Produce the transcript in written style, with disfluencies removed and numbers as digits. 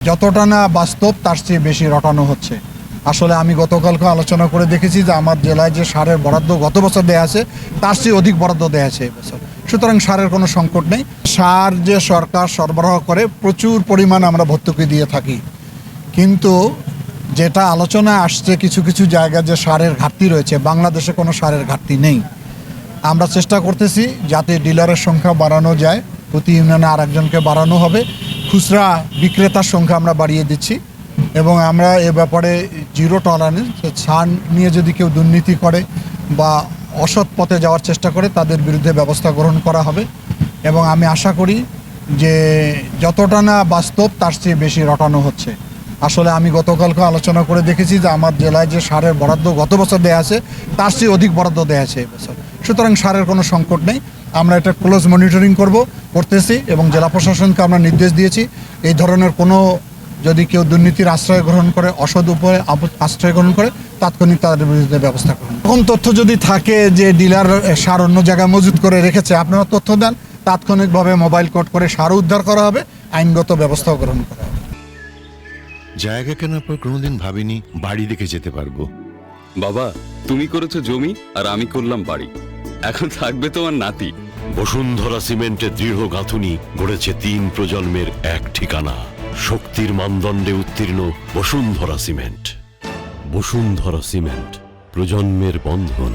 যতটা না বাস্তব তার চেয়ে বেশি রটানো হচ্ছে। আসলে আমি গতকালকে আলোচনা করে দেখেছি যে আমার জেলায় যে সারের বরাদ্দ গত বছর দেয়া আছে তার চেয়ে অধিক বরাদ্দ দেয়া আছে এবছর। সুতরাং সারের কোনো সংকট নেই। সার যে সরকার সরবরাহ করে প্রচুর পরিমাণ আমরা ভর্তুকি দিয়ে থাকি, কিন্তু যেটা আলোচনায় আসছে কিছু কিছু জায়গায় যে সারের ঘাটতি রয়েছে, বাংলাদেশে কোনো সারের ঘাটতি নেই। আমরা চেষ্টা করতেছি যাতে ডিলারের সংখ্যা বাড়ানো যায়, প্রতি ইউনিয়নে আরেকজনকে বাড়ানো হবে, খুচরা বিক্রেতার সংখ্যা আমরা বাড়িয়ে দিচ্ছি এবং আমরা এ ব্যাপারে জিরো টলারেন্স। সার নিয়ে যদি কেউ দুর্নীতি করে বা অসৎ পথে যাওয়ার চেষ্টা করে তাদের বিরুদ্ধে ব্যবস্থা গ্রহণ করা হবে এবং আমি আশা করি যে যতটা না বাস্তব তার চেয়ে বেশি রটানো হচ্ছে। আসলে আমি গতকালকে আলোচনা করে দেখেছি যে আমার জেলায় যে সারের বরাদ্দ গত বছর দেয়া আছে তার চেয়ে অধিক বরাদ্দ দেয়া আছে এবছর। সুতরাং সারের কোনো সংকট নেই। আমরা এটা ক্লোজ মনিটরিং করতেছি এবং জেলা প্রশাসনকে আমরা নির্দেশ দিয়েছি এই ধরনের কোনো যদি কেউ দুর্নীতির আশ্রয় গ্রহণ করে, অসৎ উপায়ে আশ্রয় গ্রহণ করে, তাৎক্ষণিক তাদের বিরুদ্ধে ব্যবস্থা গ্রহণ। এরকম তথ্য যদি থাকে যে ডিলার সার অন্য জায়গায় মজুত করে রেখেছে, আপনারা তথ্য দেন, তাৎক্ষণিকভাবে মোবাইল কোড করে সারও উদ্ধার করা হবে, আইনগত ব্যবস্থাও গ্রহণ করা হবে। জায়গা কেনার পর কোনোদিন ভাবিনি বাড়ি দেখে যেতে পারবো। বাবা, তুমি করেছো জমি আর আমি করলাম বাড়ি। এখন থাকবে তোমার নাতি। বসুন্ধরা সিমেন্টের দৃঢ় গাঁথুনি গড়েছে 3 প্রজন্মের এক ঠিকানা। শক্তির মানদণ্ডে উত্তীর্ণ বসুন্ধরা সিমেন্ট। বসুন্ধরা সিমেন্ট, প্রজন্মের বন্ধন।